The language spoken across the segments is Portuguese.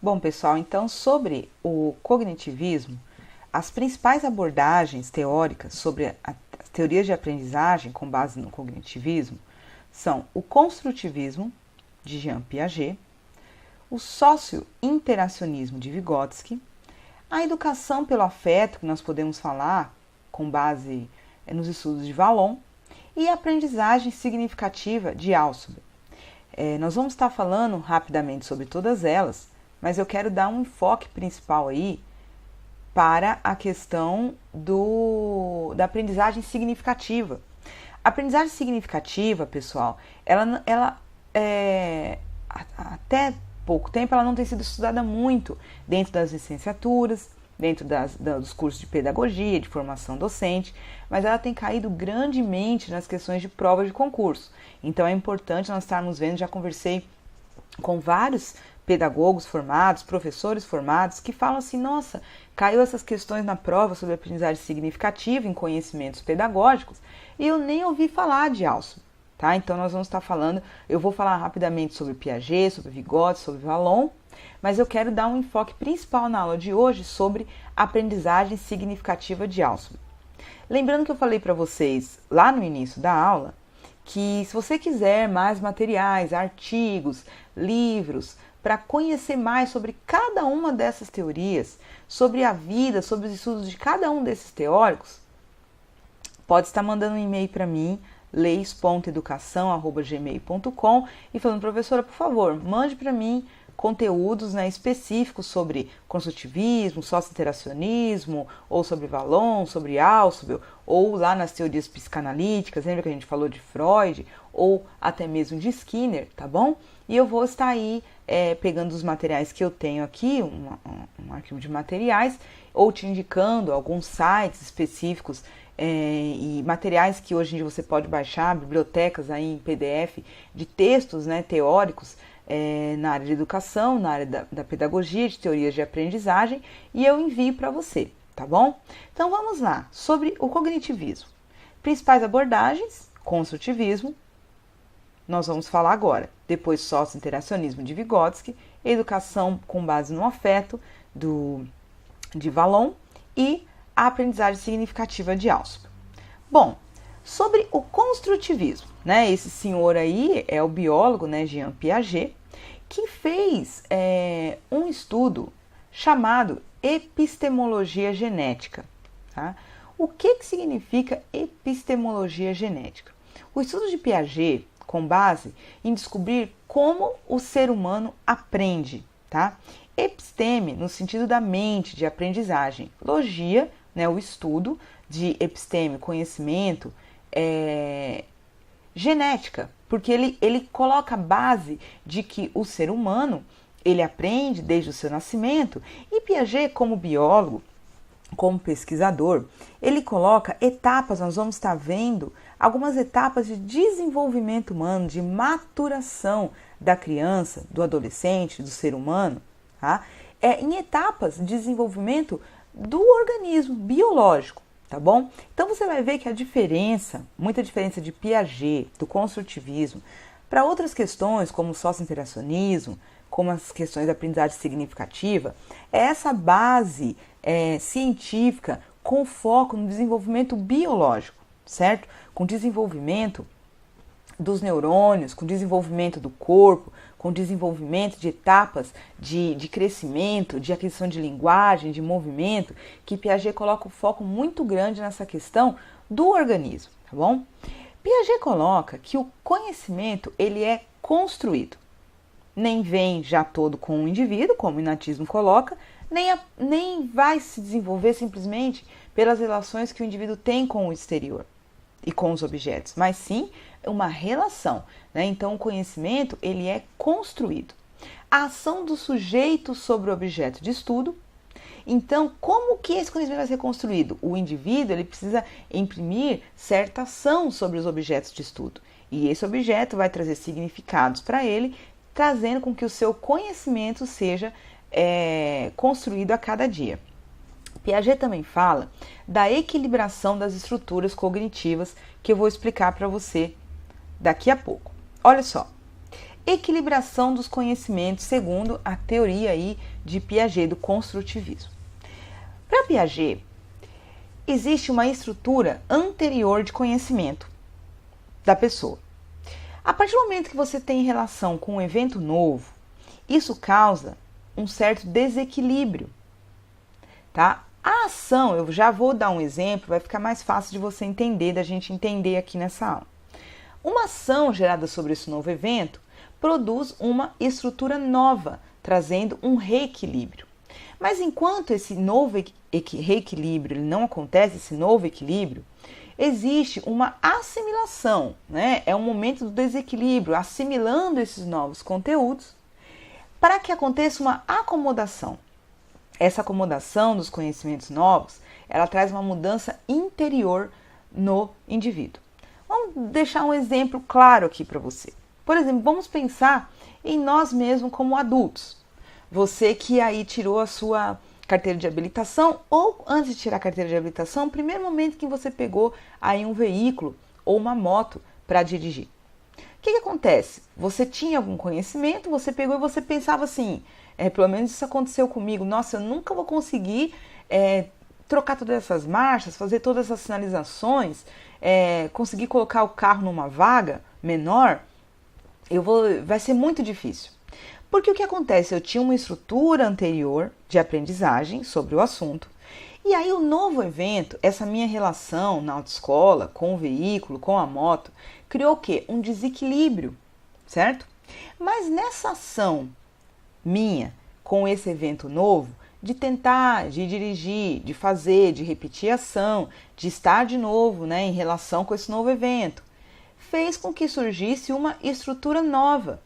Bom, pessoal, então sobre o cognitivismo, as principais abordagens teóricas sobre as teorias de aprendizagem com base no cognitivismo são o construtivismo, de Jean Piaget, o socio-interacionismo de Vygotsky, a educação pelo afeto, que nós podemos falar com base nos estudos de Vallon, e a aprendizagem significativa de Althusser. Nós vamos estar falando rapidamente sobre todas elas, mas eu quero dar um enfoque principal aí para a questão da aprendizagem significativa. A aprendizagem significativa, pessoal, ela até pouco tempo ela não tem sido estudada muito dentro das licenciaturas, dentro dos cursos de pedagogia, de formação docente, mas ela tem caído grandemente nas questões de prova de concurso. Então é importante nós estarmos vendo, já conversei com vários pedagogos formados, professores formados, que falam assim, nossa, caiu essas questões na prova sobre aprendizagem significativa em conhecimentos pedagógicos e eu nem ouvi falar de Althusser, tá? Então nós vamos estar falando, eu vou falar rapidamente sobre Piaget, sobre Vygotsky, sobre Vallon, mas eu quero dar um enfoque principal na aula de hoje sobre aprendizagem significativa de Althusser. Lembrando que eu falei para vocês lá no início da aula que se você quiser mais materiais, artigos, livros, para conhecer mais sobre cada uma dessas teorias, sobre a vida, sobre os estudos de cada um desses teóricos, pode estar mandando um e-mail para mim, leis.educação@gmail.com e falando, professora, por favor, mande para mim conteúdos específicos sobre construtivismo, socio-interacionismo, ou sobre Vallon, sobre Althusser, ou lá nas teorias psicanalíticas, lembra que a gente falou de Freud, ou até mesmo de Skinner, tá bom? E eu vou estar aí pegando os materiais que eu tenho aqui, um arquivo de materiais, ou te indicando alguns sites específicos e materiais que hoje em dia você pode baixar, bibliotecas aí em PDF de textos teóricos na área de educação, na área da pedagogia, de teorias de aprendizagem, e eu envio para você, tá bom? Então vamos lá, sobre o cognitivismo. Principais abordagens, construtivismo, nós vamos falar agora. Depois, socio-interacionismo de Vygotsky, educação com base no afeto, de Vallon, e a aprendizagem significativa de Althusser. Bom, sobre o construtivismo, esse senhor aí é o biólogo, Jean Piaget, que fez um estudo chamado epistemologia genética. Tá? O que significa epistemologia genética? O estudo de Piaget, com base em descobrir como o ser humano aprende, tá? Episteme, no sentido da mente, de aprendizagem. Logia, o estudo de episteme, conhecimento, genética, porque ele coloca a base de que o ser humano, ele aprende desde o seu nascimento, e Piaget, como biólogo, como pesquisador, ele coloca etapas, nós vamos estar vendo algumas etapas de desenvolvimento humano, de maturação da criança, do adolescente, do ser humano, tá? Em etapas de desenvolvimento do organismo biológico, tá bom? Então você vai ver que a diferença, muita diferença de Piaget, do construtivismo, para outras questões como o socio-interacionismo, como as questões da aprendizagem significativa, é essa base científica com foco no desenvolvimento biológico, certo? Com desenvolvimento dos neurônios, com desenvolvimento do corpo, com desenvolvimento de etapas de crescimento, de aquisição de linguagem, de movimento, que Piaget coloca um foco muito grande nessa questão do organismo, tá bom? Piaget coloca que o conhecimento, ele é construído. Nem vem já todo com o indivíduo, como o inatismo coloca, nem vai se desenvolver simplesmente pelas relações que o indivíduo tem com o exterior e com os objetos, mas sim uma relação, Então o conhecimento, ele é construído. A ação do sujeito sobre o objeto de estudo. Então, como que esse conhecimento vai ser construído? O indivíduo, ele precisa imprimir certa ação sobre os objetos de estudo. E esse objeto vai trazer significados para ele, trazendo com que o seu conhecimento seja construído a cada dia. Piaget também fala da equilibração das estruturas cognitivas, que eu vou explicar para você daqui a pouco. Olha só, equilibração dos conhecimentos, segundo a teoria aí de Piaget, do construtivismo. Para Piaget, existe uma estrutura anterior de conhecimento da pessoa. A partir do momento que você tem relação com um evento novo, isso causa um certo desequilíbrio, tá? A ação, eu já vou dar um exemplo, vai ficar mais fácil de você entender, da gente entender aqui nessa aula. Uma ação gerada sobre esse novo evento produz uma estrutura nova, trazendo um reequilíbrio. Mas enquanto esse novo reequilíbrio não acontece, esse novo equilíbrio, existe uma assimilação, né? É um momento do desequilíbrio, assimilando esses novos conteúdos, para que aconteça uma acomodação. Essa acomodação dos conhecimentos novos, ela traz uma mudança interior no indivíduo. Vamos deixar um exemplo claro aqui para você. Por exemplo, vamos pensar em nós mesmos como adultos. Você que aí tirou a sua carteira de habilitação, ou antes de tirar a carteira de habilitação, o primeiro momento que você pegou aí um veículo ou uma moto para dirigir. O que acontece? Você tinha algum conhecimento, você pegou e você pensava assim, pelo menos isso aconteceu comigo, nossa, eu nunca vou conseguir trocar todas essas marchas, fazer todas essas sinalizações, conseguir colocar o carro numa vaga menor, vai ser muito difícil. Porque o que acontece? Eu tinha uma estrutura anterior de aprendizagem sobre o assunto, e aí o novo evento, essa minha relação na autoescola, com o veículo, com a moto, criou o quê? Um desequilíbrio, certo? Mas nessa ação minha com esse evento novo, de tentar, de dirigir, de fazer, de repetir a ação, de estar de novo, né, em relação com esse novo evento, fez com que surgisse uma estrutura nova.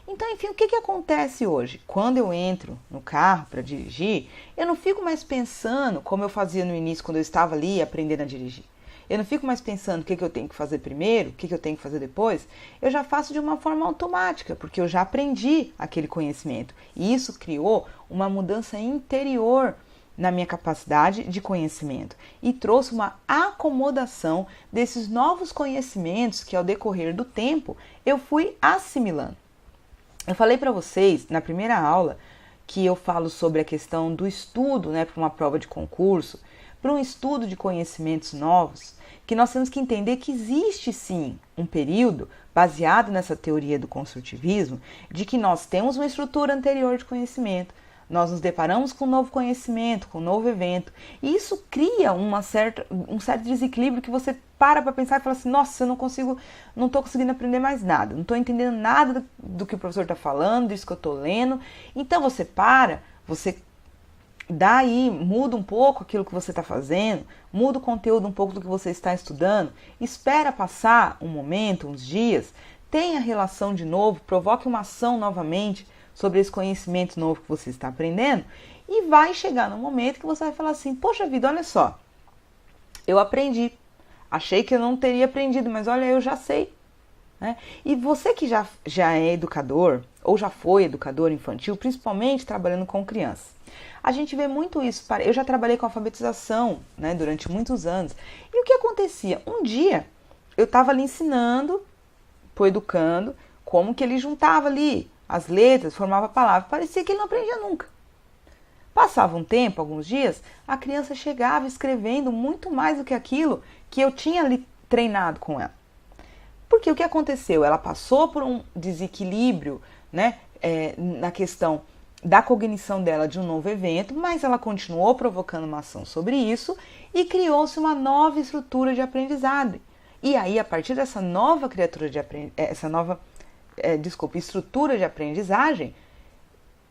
Então, enfim, o que acontece hoje? Quando eu entro no carro para dirigir, eu não fico mais pensando como eu fazia no início, quando eu estava ali aprendendo a dirigir. Eu não fico mais pensando o que eu tenho que fazer primeiro, o que eu tenho que fazer depois. Eu já faço de uma forma automática, porque eu já aprendi aquele conhecimento. E isso criou uma mudança interior na minha capacidade de conhecimento e trouxe uma acomodação desses novos conhecimentos que, ao decorrer do tempo, eu fui assimilando. Eu falei para vocês na primeira aula que eu falo sobre a questão do estudo, né, para uma prova de concurso, para um estudo de conhecimentos novos, que nós temos que entender que existe sim um período baseado nessa teoria do construtivismo, de que nós temos uma estrutura anterior de conhecimento, nós nos deparamos com um novo conhecimento, com um novo evento, e isso cria um certo desequilíbrio que você para pensar e fala assim, nossa, eu não estou conseguindo aprender mais nada, não estou entendendo nada do que o professor está falando, disso que eu estou lendo. Então você você daí muda um pouco aquilo que você está fazendo, muda o conteúdo um pouco do que você está estudando, espera passar um momento, uns dias, tenha relação de novo, provoque uma ação novamente sobre esse conhecimento novo que você está aprendendo, e vai chegar no momento que você vai falar assim, poxa vida, olha só, eu aprendi, achei que eu não teria aprendido, mas olha, eu já sei. Né? E você que já é educador, ou já foi educador infantil, principalmente trabalhando com crianças, a gente vê muito isso. Eu já trabalhei com alfabetização, né, durante muitos anos. E o que acontecia? Um dia eu estava ali ensinando, educando, como que ele juntava ali as letras, formava a palavra. Parecia que ele não aprendia nunca. Passava um tempo, alguns dias, a criança chegava escrevendo muito mais do que aquilo que eu tinha ali treinado com ela. Porque o que aconteceu? Ela passou por um desequilíbrio, né, na questão da cognição dela de um novo evento, mas ela continuou provocando uma ação sobre isso e criou-se uma nova estrutura de aprendizado. E aí, a partir dessa nova estrutura de aprendizagem,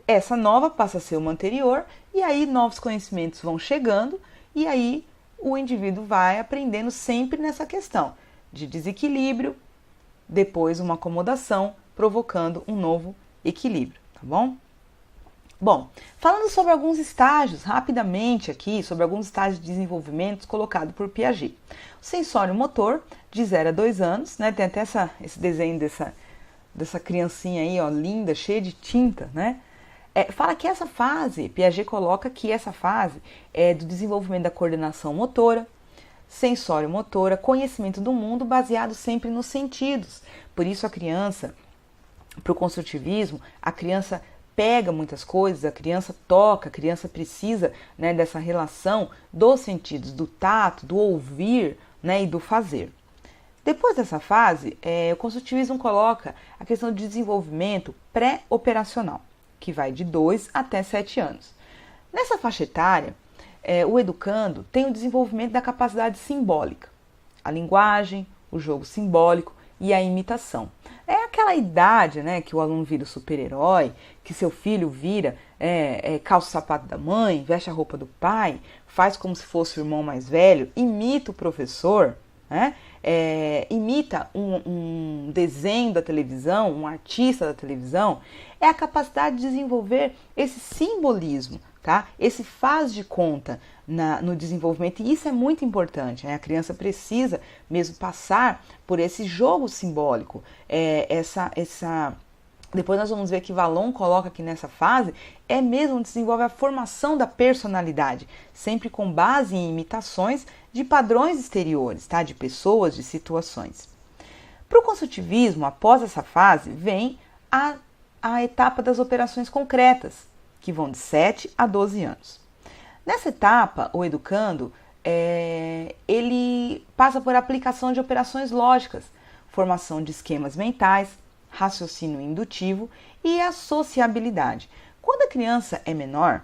essa nova passa a ser uma anterior, e aí novos conhecimentos vão chegando, e aí o indivíduo vai aprendendo sempre nessa questão de desequilíbrio, depois uma acomodação, provocando um novo equilíbrio, tá bom? Bom, falando sobre alguns estágios, rapidamente aqui, sobre alguns estágios de desenvolvimento colocados por Piaget. O sensório motor, de 0 a 2 anos, né? Tem até esse desenho dessa criancinha aí, ó, linda, cheia de tinta, né? Fala que essa fase, Piaget coloca que essa fase é do desenvolvimento da coordenação motora, sensório-motora, conhecimento do mundo baseado sempre nos sentidos. Por isso a criança, para o construtivismo, a criança pega muitas coisas, a criança toca, a criança precisa, né, dessa relação dos sentidos, do tato, do ouvir, né, e do fazer. Depois dessa fase, o construtivismo coloca a questão de desenvolvimento pré-operacional, que vai de 2 até 7 anos. Nessa faixa etária, o educando tem o desenvolvimento da capacidade simbólica, a linguagem, o jogo simbólico e a imitação. É aquela idade, né, que o aluno vira o super-herói, que seu filho vira, calça o sapato da mãe, veste a roupa do pai, faz como se fosse o irmão mais velho, imita o professor, né, imita um desenho da televisão, um artista da televisão. É a capacidade de desenvolver esse simbolismo, tá? Esse faz de conta no desenvolvimento, e isso é muito importante, né? A criança precisa mesmo passar por esse jogo simbólico, depois nós vamos ver que Vallon coloca aqui nessa fase, mesmo desenvolve a formação da personalidade, sempre com base em imitações de padrões exteriores, tá? De pessoas, de situações. Para o construtivismo, após essa fase, vem a etapa das operações concretas, que vão de 7 a 12 anos. Nessa etapa, o educando, ele passa por aplicação de operações lógicas, formação de esquemas mentais, raciocínio indutivo e a sociabilidade. Quando a criança é menor,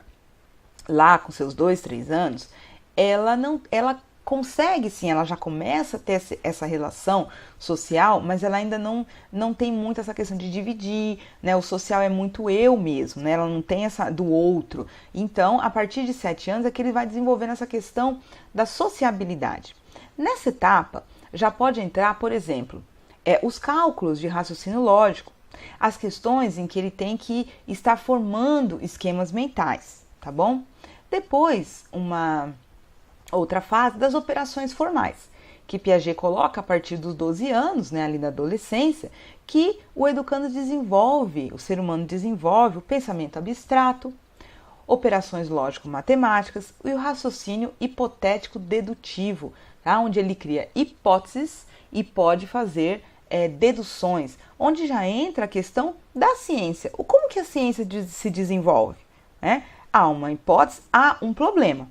lá com seus 2, 3 anos, ela consegue sim, ela já começa a ter essa relação social, mas ela ainda não tem muito essa questão de dividir, né? O social é muito eu mesmo, né? Ela não tem essa do outro. Então, a partir de 7 anos é que ele vai desenvolvendo essa questão da sociabilidade. Nessa etapa, já pode entrar, por exemplo, os cálculos de raciocínio lógico, as questões em que ele tem que estar formando esquemas mentais, tá bom? Depois, uma outra fase das operações formais, que Piaget coloca a partir dos 12 anos, né, ali da adolescência, que o educando desenvolve, o ser humano desenvolve o pensamento abstrato, operações lógico-matemáticas e o raciocínio hipotético-dedutivo, tá? Onde ele cria hipóteses e pode fazer deduções, onde já entra a questão da ciência. Como que a ciência se desenvolve? Né? Há uma hipótese, há um problema.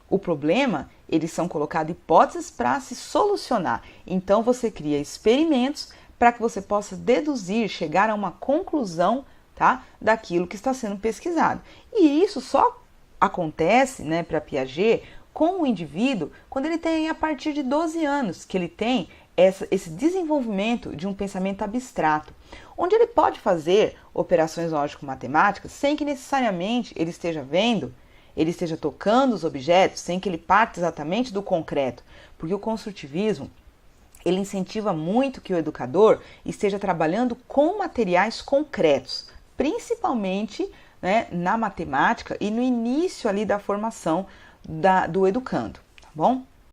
O problema, eles são colocados hipóteses para se solucionar. Então, você cria experimentos para que você possa deduzir, chegar a uma conclusão, tá, daquilo que está sendo pesquisado. E isso só acontece, né, para Piaget com o indivíduo quando ele tem a partir de 12 anos, que ele tem esse desenvolvimento de um pensamento abstrato, onde ele pode fazer operações lógico-matemáticas sem que necessariamente ele esteja vendo, ele esteja tocando os objetos, sem que ele parte exatamente do concreto, porque o construtivismo, ele incentiva muito que o educador esteja trabalhando com materiais concretos, principalmente, né, na matemática e no início ali da formação do educando, tá bom?